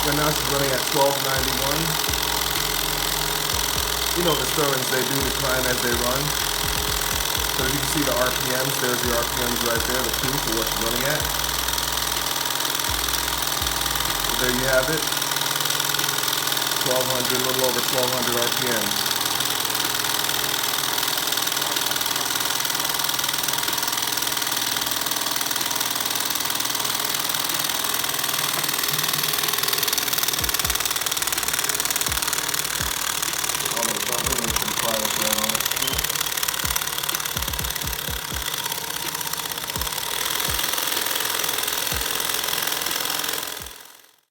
Right now she's running at 1291. You know the Stirlings, they do decline as they run. So you can see the RPMs, there's the RPMs right there, the proof of what she's running at. So there you have it. 1200, a little over 1200 RPMs.